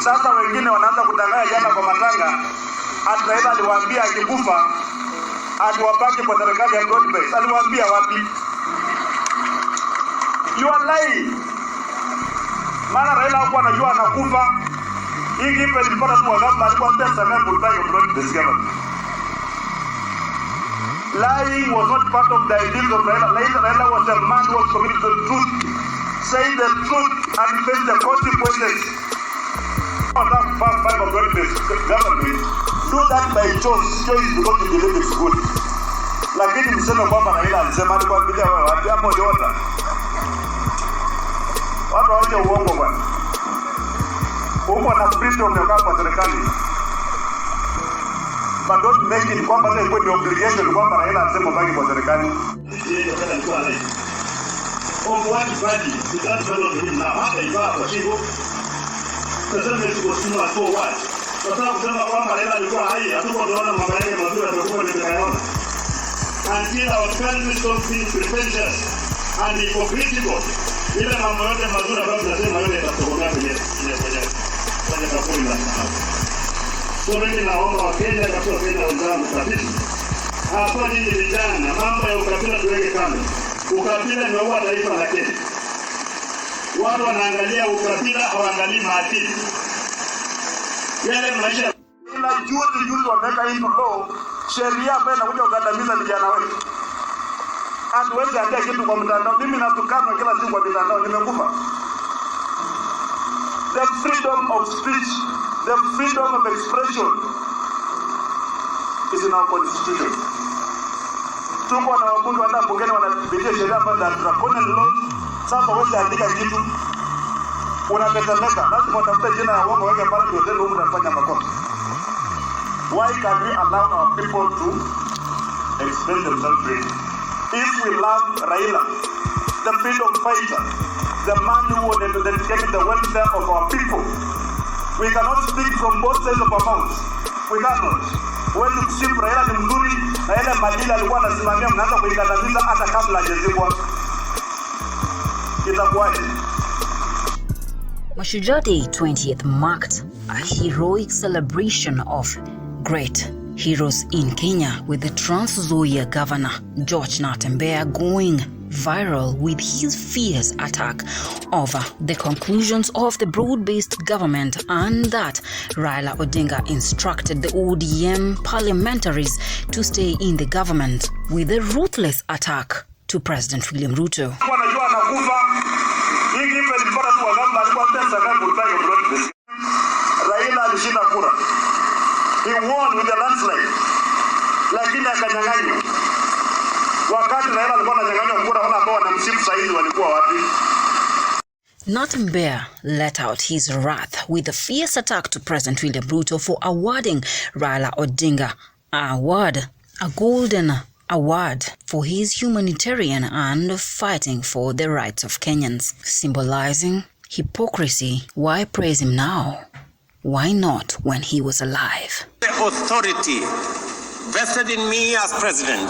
Sasa wengine wanaanza kudanganya jana kwa matanga. Ati Raila aliwaambia akikufa atuwabaki kwa serikali ya broad base. Aliwaambia wapi? You are lying. Maana Raila hakuwa anajua anakufa. Hii kitu ilipata tu wakati alikwambia sana kutaka broad base government. Lying was not part of the ideals of Raila. Raila was a man who was committed to the truth. Saying the truth and face the consequences. Not that far back of government. Do that by choice. Choice because you believe it's good. Lakini msema kwamba Raila alisema ni kwa vile watu hapo yote. Watu waje uongo bwana. Uko na freedom ya kwa serikali. But don't make it kwamba ile kwa obligation kwamba Raila alisema baki kwa serikali. What body because na hata iva kwa hivyo sasa nimekusimama kwa what sasa kusema kwamba Raila alikuwa hai hatukuona mambo yake mazuri atakuwa nimeyaona until our country stops being pretentious and hypocritical ile mambo yote mazuri ambayo tunasema yote yatakuwa kwenye kampuni la so mimi naomba Wakenya kwa Kenya wenzangu kabisa hapa ni vijana mambo ya ukabila tuweke kando. Ukabila ni wa taifa la Kenya. Watu wanaangalia ukabila hawaangalii maadili. Yale maisha ila juzi wameka hii law sheria ambayo inakuja kukandamiza vijana wetu. Hatuwezi andika kitu kwa mtandao. Mimi natukana kila siku kwa mtandao nimekufa. The freedom of speech, the freedom of expression is in our constitution. Tuko na wabunge wanataka bungeni wanapitia sheria ambazo za draconian laws. Sasa wewe andika kitu unatetemeka, lazima utafute jina ya uongo weke pale ndio tena unafanya makosa. Why can we allow our people to express themselves freely? If we love Raila, the freedom fighter, the man who wanted to dedicate the welfare of our people, we cannot speak from both sides of our mouths. We cannot. When you see Raila ni mzuri na ile madila alikuwa anasimamia mnaanza kuikandamiza hata kabla hajazikwa. Itakuwaje? Mashujaa Day 20th marked a heroic celebration of great heroes in Kenya, with the Trans Nzoia governor George Natembea going viral with his fierce attack over the conclusions of the broad-based government and that Raila Odinga instructed the ODM parliamentaries to stay in the government, with a ruthless attack to President William Ruto. Raila alishinda kura. He won with a landslide. Lakini akanyang'anywa. Wakati Raila alikuwa ananyang'anywa kura wala ambao wanamsifu saizi walikuwa wapi? Natembea let out his wrath with a fierce attack to President William Ruto for awarding Raila Odinga a golden award for his humanitarian and fighting for the rights of Kenyans, symbolizing hypocrisy. Why praise him now? Why not when he was alive? The authority vested in me as president,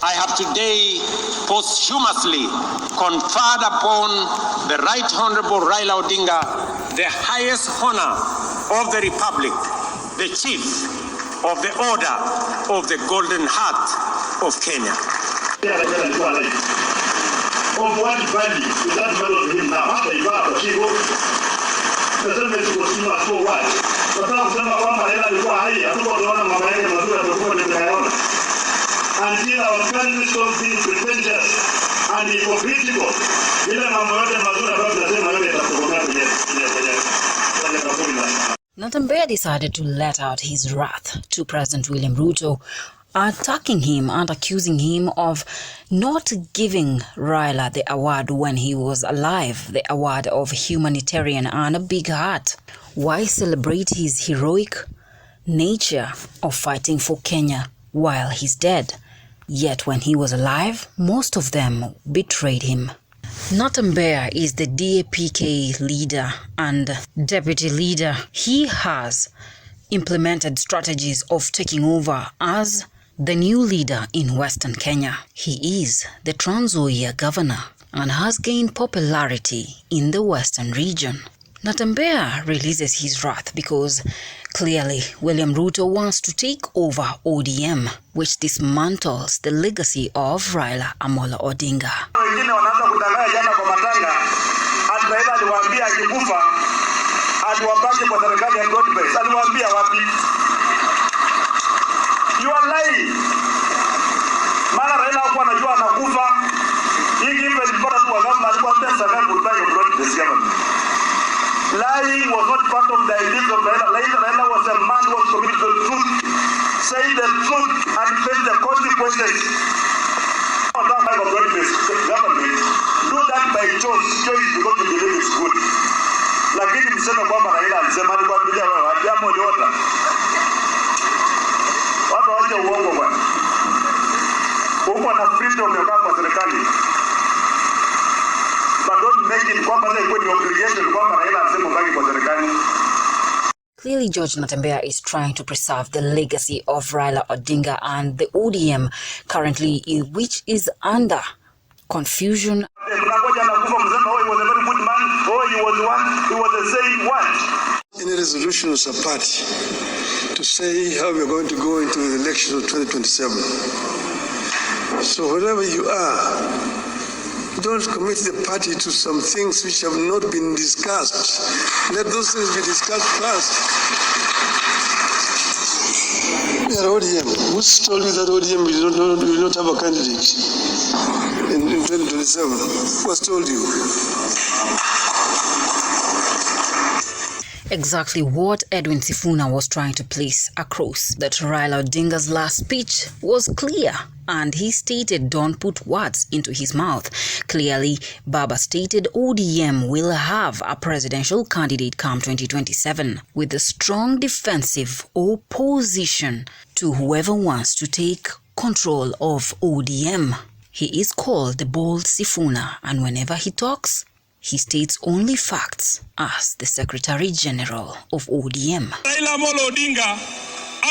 I have today posthumously conferred upon the Right Honorable Raila Odinga the highest honor of the Republic, the Chief of the Order of the Golden Heart of Kenya. Of what value is that medal to him now? After he got a chivo, the service was not so wide. But now, some of them are high, I don't want to my until our country stops being pretentious and hypocritical. Natembea decided to let out his wrath to President William Ruto, attacking him and accusing him of not giving Raila the award when he was alive, the award of humanitarian and a big heart. Why celebrate his heroic nature of fighting for Kenya while he's dead? Yet when he was alive, most of them betrayed him. Natembea is the DAPK leader and deputy leader. He has implemented strategies of taking over as the new leader in Western Kenya. He is the Trans Nzoia governor and has gained popularity in the Western region. Natembea releases his wrath because clearly William Ruto wants to take over ODM, which dismantles the legacy of Raila Amolo Odinga. Wengine wanaanza kudanganya jana kwa matanga, ati Raila aliwaambia akikufa atuwapake kwa serikali ya God base. Aliwaambia wapi? You are lying. Maana Raila hakuwa anajua anakufa. Hii hivyo ilipata tu wakati alikuwa pesa gani kutaka God base government. Lying was not part of the ideas of Raila. Raila was a man who was committed to the truth, saying the truth and face the consequences. Government do that by choice because you believe it's good. Lakini mseme kwamba Raila alisema alikuwa bila wewe, jambo liota. Watu waje uongo bwana. Uko na freedom ya kwa serikali. Clearly, George Natembea is trying to preserve the legacy of Raila Odinga and the ODM currently, which is under confusion. Any resolution as a party to say how we are going to go into the election of 2027. So wherever you are, don't commit the party to some things which have not been discussed. Let those things be discussed first. We are ODM. Who's told you that ODM will not have a candidate in 2027? Who has told you? Exactly what Edwin Sifuna was trying to place across, that Raila Odinga's last speech was clear, and he stated don't put words into his mouth. Clearly, Baba stated ODM will have a presidential candidate come 2027 with a strong defensive opposition to whoever wants to take control of ODM. He is called the bold Sifuna, and whenever he talks, he states only facts as the Secretary General of ODM. Raila Amolo Odinga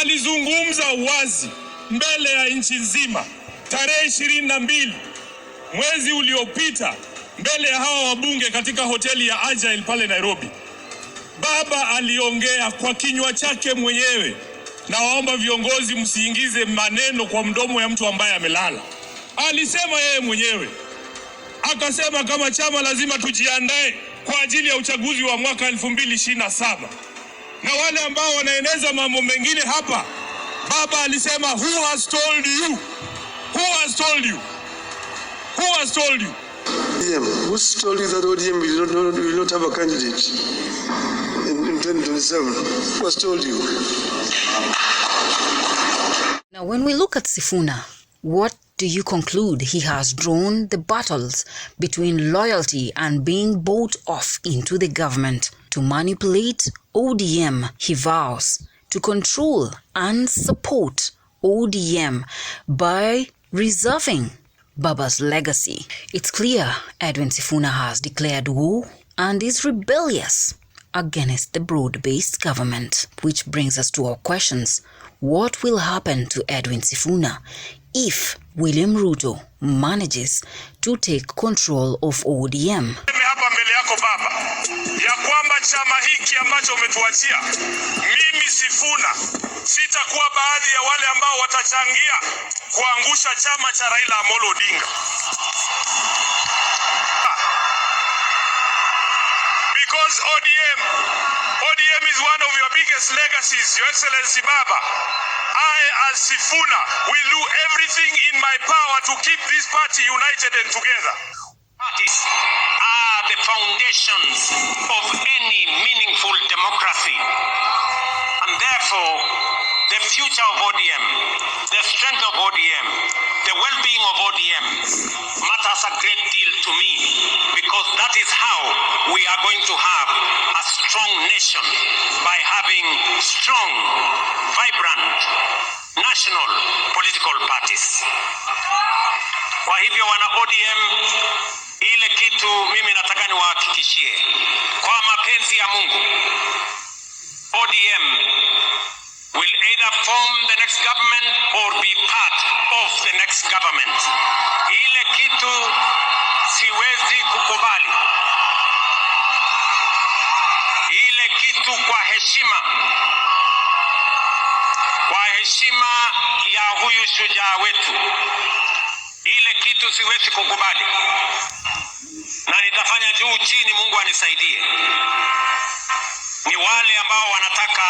alizungumza wazi mbele ya nchi nzima tarehe 22 mwezi uliopita mbele ya hawa wabunge katika hoteli ya Agile pale Nairobi. Baba aliongea kwa kinywa chake mwenyewe, na waomba viongozi msiingize maneno kwa mdomo ya mtu ambaye amelala. Alisema yeye mwenyewe, akasema kama chama lazima tujiandae kwa ajili ya uchaguzi wa mwaka 2027. Na wale ambao wanaeneza mambo mengine hapa, Baba alisema who has told you? Who has told you? Who has told you? ODM. Who's told you that ODM will not have a candidate in 2027? Who has told you? Now, when we look at Sifuna, what do you conclude? He has drawn the battles between loyalty and being bought off into the government to manipulate ODM. He vows to control and support ODM by reserving Baba's legacy. It's clear Edwin Sifuna has declared war and is rebellious against the broad-based government, which brings us to our questions. What will happen to Edwin Sifuna if William Ruto manages to take control of ODM? Hapa mbele yako Baba, ya kwamba chama hiki ambacho umetuachia, mimi Sifuna sitakuwa baadhi ya wale ambao watachangia kuangusha chama cha Raila Amolo Odinga. Because ODM is one of your biggest legacies, Your Excellency Baba. I, as Sifuna, will do everything in my power to keep this party united and together. Parties are the foundations of any meaningful democracy. And therefore, the future of ODM, the strength of ODM, the well-being of ODM matters a great deal to me, because that is how we are going to have a strong nation, by having strong, vibrant, national political parties. Kwa hivyo wana ODM, ile kitu mimi nataka niwahakikishie, kwa mapenzi ya Mungu, ODM will either form the next government or be part of the next government. Ile kitu siwezi kukubali. kitu kwa heshima ya huyu shujaa wetu. Ile kitu siwezi kukubali, na nitafanya juu chini, Mungu anisaidie. Ni wale ambao wanataka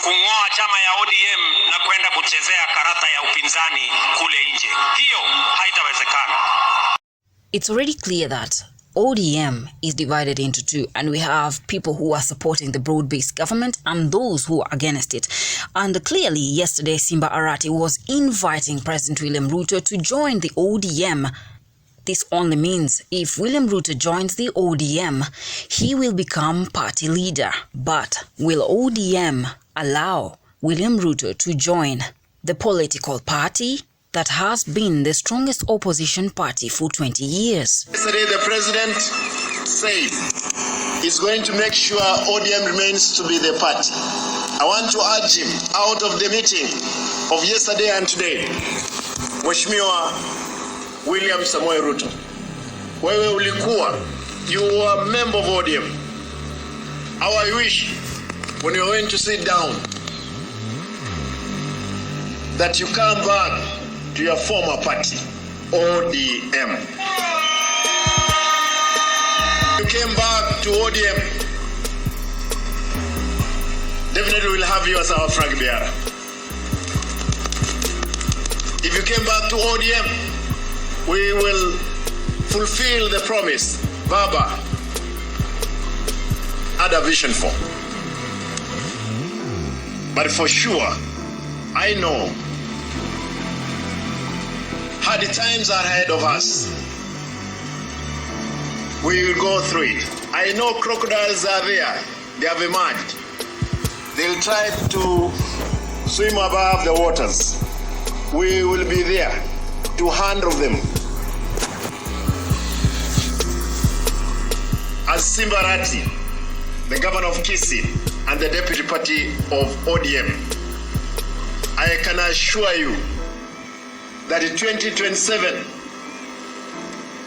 kung'oa chama ya ODM na kwenda kuchezea karata ya upinzani kule nje. Hiyo haitawezekana. It's already clear that ODM is divided into two, and we have people who are supporting the broad-based government and those who are against it. And clearly, yesterday, Simba Arati was inviting President William Ruto to join the ODM. This only means if William Ruto joins the ODM, he will become party leader. But will ODM allow William Ruto to join the political party that has been the strongest opposition party for 20 years? Yesterday, the president said he's going to make sure ODM remains to be the party. I want to urge him, out of the meeting of yesterday and today, Mheshimiwa William Samoei Ruto, wewe ulikuwa, you were a member of ODM. How I wish, when you're going to sit down, that you come back to your former party, ODM. You came back to ODM, definitely we'll have you as our flag bearer. If you came back to ODM, we will fulfill the promise Baba had a vision for. But for sure, I know hard times are ahead of us. We will go through it. I know crocodiles are there. They have emerged. They'll try to swim above the waters. We will be there to handle them. As Simba Arati, the governor of Kisii and the deputy party of ODM, I can assure you that in 2027,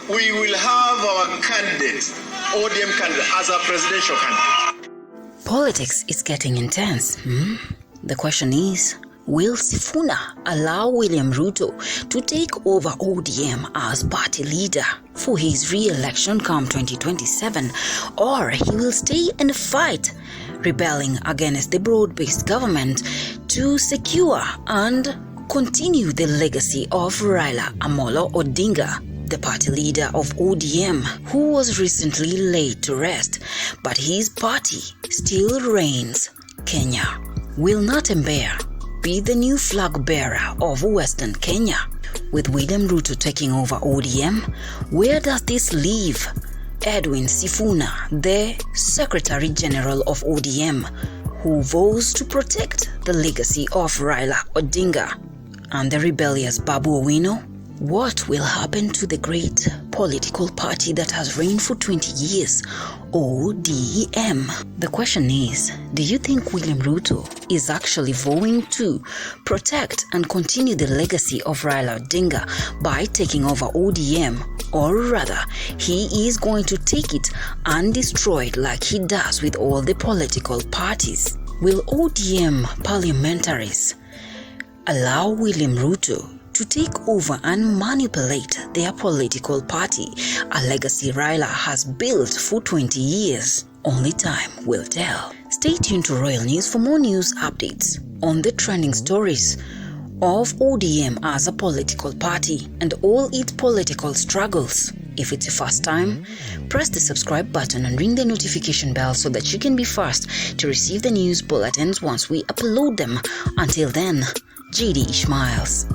we will have our candidate, ODM candidate, as our presidential candidate. Politics is getting intense. The question is, will Sifuna allow William Ruto to take over ODM as party leader for his re-election come 2027, or he will stay and fight, rebelling against the broad-based government to secure and continue the legacy of Raila Amolo Odinga, the party leader of ODM, who was recently laid to rest, but his party still reigns Kenya. Will Natembea be the new flag bearer of Western Kenya? With William Ruto taking over ODM, where does this leave Edwin Sifuna, the Secretary General of ODM, who vows to protect the legacy of Raila Odinga, and the rebellious Babu Owino? What will happen to the great political party that has reigned for 20 years, ODM? The question is, do you think William Ruto is actually vowing to protect and continue the legacy of Raila Odinga by taking over ODM, or rather, he is going to take it and destroy it like he does with all the political parties? Will ODM parliamentaries allow William Ruto to take over and manipulate their political party, a legacy Raila has built for 20 years? Only time will tell. Stay tuned to Royal News for more news updates on the trending stories of ODM as a political party and all its political struggles. If it's your first time, press the subscribe button and ring the notification bell so that you can be first to receive the news bulletins once we upload them. Until then, JD Ishmaels.